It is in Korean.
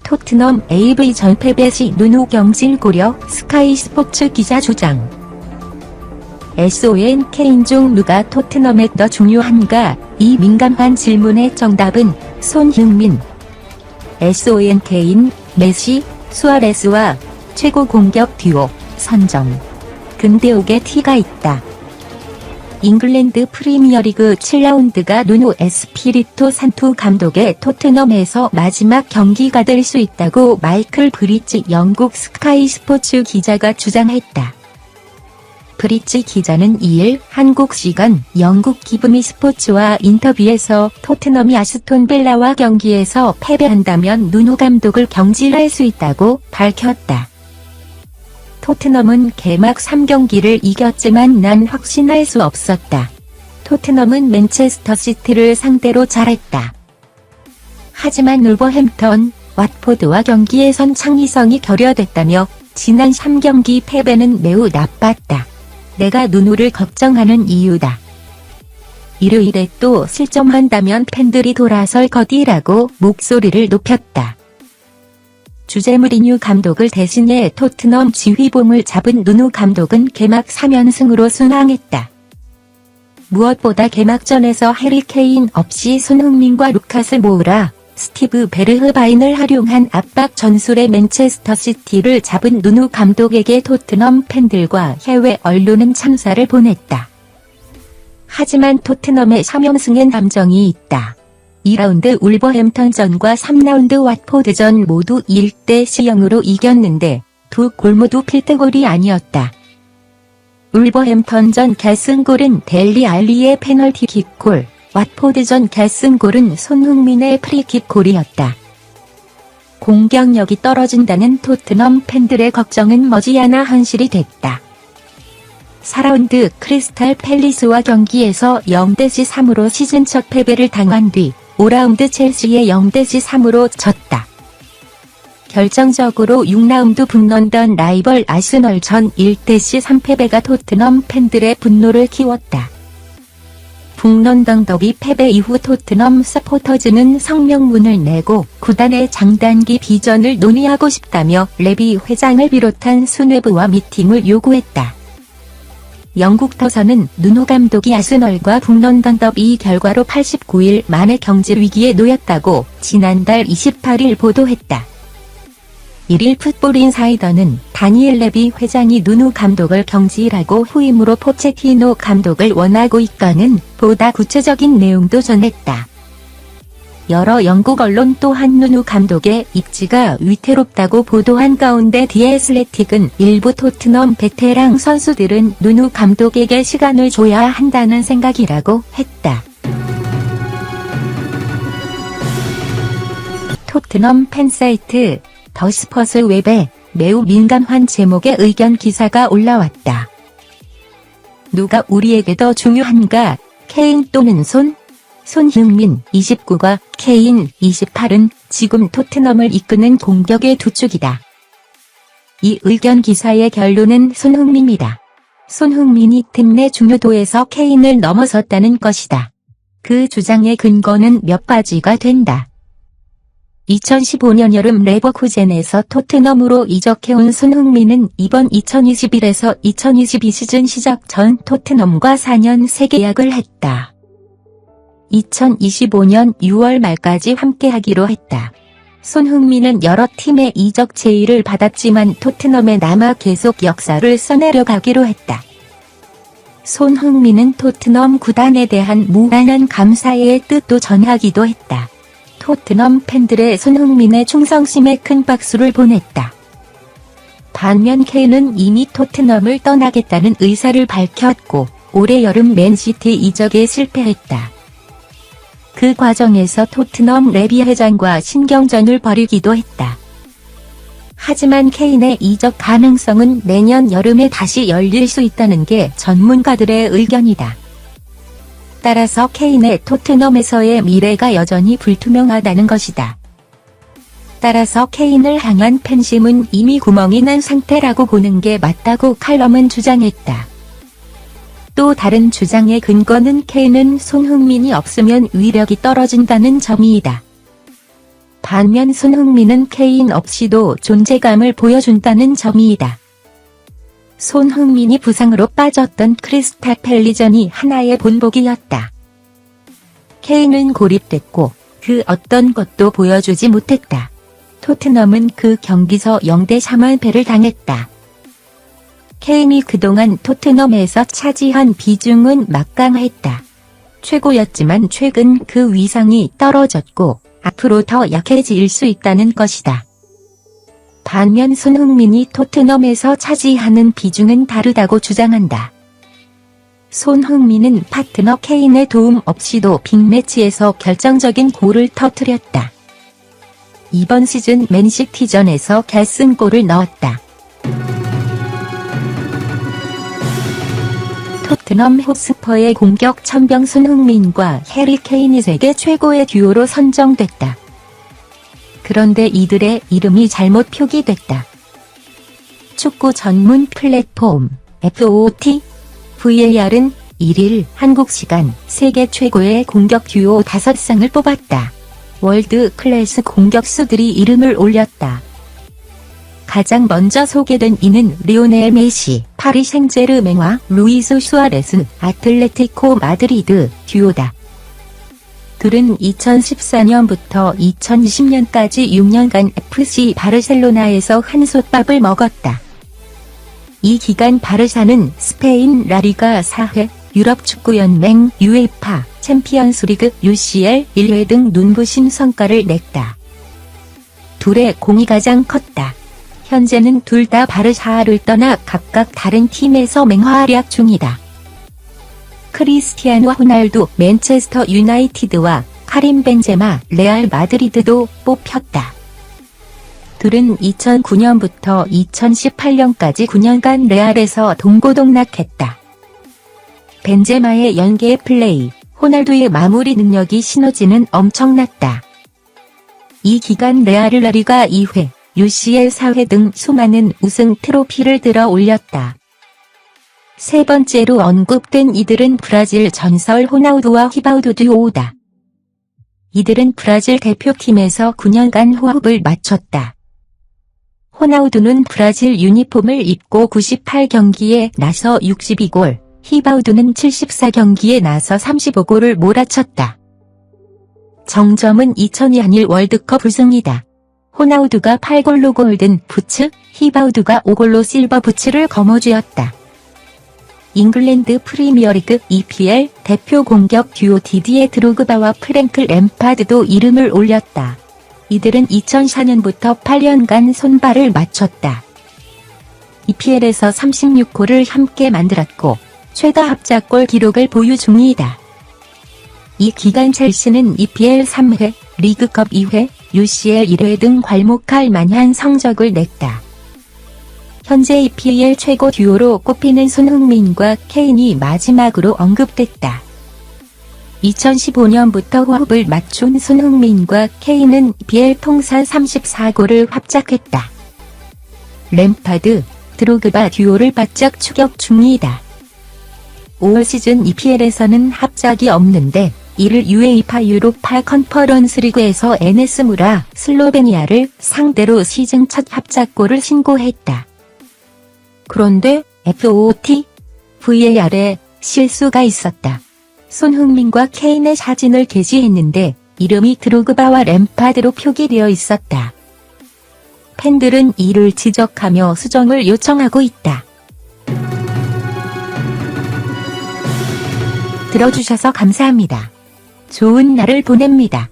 토트넘 AV전 패배 시 누누 경질 고려 스카이 스포츠 기자 주장. SON 케인 중 누가 토트넘에 더 중요한가? 이 민감한 질문의 정답은 손흥민. SON 케인, 메시, 수아레스와 최고 공격 듀오 선정. 근데 오게 티가 있다. 잉글랜드 프리미어리그 7라운드가 누누 에스피리토 산투 감독의 토트넘에서 마지막 경기가 될 수 있다고 마이클 브릿지 영국 스카이 스포츠 기자가 주장했다. 브릿지 기자는 2일 한국 시간 영국 기브미 스포츠와 인터뷰에서 토트넘이 아스톤 빌라와 경기에서 패배한다면 누누 감독을 경질할 수 있다고 밝혔다. 토트넘은 개막 3경기를 이겼지만 난 확신할 수 없었다. 토트넘은 맨체스터 시티를 상대로 잘했다. 하지만 울버햄턴, 왓포드와 경기에선 창의성이 결여됐다며 지난 3경기 패배는 매우 나빴다. 내가 누누를 걱정하는 이유다. 일요일에 또 실점한다면 팬들이 돌아설 거디라고 목소리를 높였다. 주제 무리뉴 감독을 대신해 토트넘 지휘봉을 잡은 누누 감독은 개막 3연승으로 순항했다. 무엇보다 개막전에서 해리 케인 없이 손흥민과 루카스 모우라, 스티브 베르흐바인을 활용한 압박 전술의 맨체스터 시티를 잡은 누누 감독에게 토트넘 팬들과 해외 언론은 참사를 보냈다. 하지만 토트넘의 3연승엔 함정이 있다. 2라운드 울버햄턴전과 3라운드 왓포드전 모두 1대0으로 이겼는데 두 골 모두 필드골이 아니었다. 울버햄턴전 결승골은 델리 알리의 페널티킥골, 왓포드전 결승골은 손흥민의 프리킥골이었다. 공격력이 떨어진다는 토트넘 팬들의 걱정은 머지않아 현실이 됐다. 4라운드 크리스탈 팰리스와 경기에서 0대3으로 시즌 첫 패배를 당한 뒤 5라운드 첼시에 0대3으로 졌다. 결정적으로 6라운드 북런던 라이벌 아스널전 1대3 패배가 토트넘 팬들의 분노를 키웠다. 북런던 더비 패배 이후 토트넘 서포터즈는 성명문을 내고 구단의 장단기 비전을 논의하고 싶다며 레비 회장을 비롯한 수뇌부와 미팅을 요구했다. 영국 더선은 누누 감독이 아스널과 북런던 더비 결과로 89일 만에 경질 위기에 놓였다고 지난달 28일 보도했다. 1일 풋볼인사이더는 다니엘 레비 회장이 누누 감독을 경질하고 후임으로 포체티노 감독을 원하고 있다는 보다 구체적인 내용도 전했다. 여러 영국 언론 또한 누누 감독의 입지가 위태롭다고 보도한 가운데 디 애슬레틱은 일부 토트넘 베테랑 선수들은 누누 감독에게 시간을 줘야 한다는 생각이라고 했다. 토트넘 팬사이트 더 스퍼스 웹에 매우 민감한 제목의 의견 기사가 올라왔다. 누가 우리에게 더 중요한가? 케인 또는 손흥민 29과 케인 28은 지금 토트넘을 이끄는 공격의 두 축이다. 이 의견 기사의 결론은 손흥민이다. 손흥민이 팀 내 중요도에서 케인을 넘어섰다는 것이다. 그 주장의 근거는 몇 가지가 된다. 2015년 여름 레버쿠젠에서 토트넘으로 이적해온 손흥민은 이번 2021에서 2022 시즌 시작 전 토트넘과 4년 새 계약을 했다. 2025년 6월 말까지 함께하기로 했다. 손흥민은 여러 팀의 이적 제의를 받았지만 토트넘에 남아 계속 역사를 써내려가기로 했다. 손흥민은 토트넘 구단에 대한 무한한 감사의 뜻도 전하기도 했다. 토트넘 팬들의 손흥민의 충성심에 큰 박수를 보냈다. 반면 케인은 이미 토트넘을 떠나겠다는 의사를 밝혔고 올해 여름 맨시티 이적에 실패했다. 그 과정에서 토트넘 레비 회장과 신경전을 벌이기도 했다. 하지만 케인의 이적 가능성은 내년 여름에 다시 열릴 수 있다는 게 전문가들의 의견이다. 따라서 케인의 토트넘에서의 미래가 여전히 불투명하다는 것이다. 따라서 케인을 향한 팬심은 이미 구멍이 난 상태라고 보는 게 맞다고 칼럼은 주장했다. 또 다른 주장의 근거는 케인은 손흥민이 없으면 위력이 떨어진다는 점이다. 반면 손흥민은 케인 없이도 존재감을 보여준다는 점이다. 손흥민이 부상으로 빠졌던 크리스탈 팰리전이 하나의 본보기였다. 케인은 고립됐고 그 어떤 것도 보여주지 못했다. 토트넘은 그 경기서 0대3 패를 당했다. 케인이 그동안 토트넘에서 차지한 비중은 막강했다. 최고였지만 최근 그 위상이 떨어졌고 앞으로 더 약해질 수 있다는 것이다. 반면 손흥민이 토트넘에서 차지하는 비중은 다르다고 주장한다. 손흥민은 파트너 케인의 도움 없이도 빅매치에서 결정적인 골을 터뜨렸다. 이번 시즌 맨시티전에서 결승골을 넣었다. 토트넘 홑스퍼의 공격 천병 손흥민과 해리 케인이 세계 최고의 듀오로 선정됐다. 그런데 이들의 이름이 잘못 표기됐다. 축구 전문 플랫폼 FOT VAR은 1일 한국 시간 세계 최고의 공격 듀오 5상을 뽑았다. 월드 클래스 공격수들이 이름을 올렸다. 가장 먼저 소개된 이는 리오넬 메시, 파리 생제르맹과 루이스 수아레스, 아틀레티코 마드리드 듀오다. 둘은 2014년부터 2020년까지 6년간 FC 바르셀로나에서 한솥밥을 먹었다. 이 기간 바르사는 스페인 라리가 4회, 유럽축구연맹 UEFA, 챔피언스리그 UCL 1회 등 눈부신 성과를 냈다. 둘의 공이 가장 컸다. 현재는 둘 다 바르사를 떠나 각각 다른 팀에서 맹활약 중이다. 크리스티아노 호날두 맨체스터 유나이티드와 카림 벤제마 레알 마드리드도 뽑혔다. 둘은 2009년부터 2018년까지 9년간 레알에서 동고동락했다. 벤제마의 연계 플레이, 호날두의 마무리 능력이 시너지는 엄청났다. 이 기간 레알을 라리가 2회, UCL 4회 등 수많은 우승 트로피를 들어 올렸다. 세 번째로 언급된 이들은 브라질 전설 호나우두와 히바우두 듀오다. 이들은 브라질 대표팀에서 9년간 호흡을 맞췄다. 호나우두는 브라질 유니폼을 입고 98경기에 나서 62골, 히바우두는 74경기에 나서 35골을 몰아쳤다. 정점은 2002 한일 월드컵 우승이다. 호나우두가 8골로 골든 부츠, 히바우두가 5골로 실버 부츠를 거머쥐었다. 잉글랜드 프리미어리그 EPL 대표 공격 듀오 디디에 드로그바와 프랭크 램파드도 이름을 올렸다. 이들은 2004년부터 8년간 손발을 맞췄다. EPL에서 36골을 함께 만들었고 최다 합작골 기록을 보유 중이다. 이 기간 첼시는 EPL 3회, 리그컵 2회, UCL 1회 등 괄목할 만한 성적을 냈다. 현재 EPL 최고 듀오로 꼽히는 손흥민과 케인이 마지막으로 언급됐다. 2015년부터 호흡을 맞춘 손흥민과 케인은 EPL 통산 34골을 합작했다. 램파드, 드로그바 듀오를 바짝 추격 중이다. 올 시즌 EPL에서는 합작이 없는데 이를 UEFA 유로파 컨퍼런스 리그에서 NS 무라 슬로베니아를 상대로 시즌 첫 합작골을 신고했다. 그런데 FOT, VAR에 실수가 있었다. 손흥민과 케인의 사진을 게시했는데 이름이 드로그바와 램파드로 표기되어 있었다. 팬들은 이를 지적하며 수정을 요청하고 있다. 들어주셔서 감사합니다. 좋은 날을 보냅니다.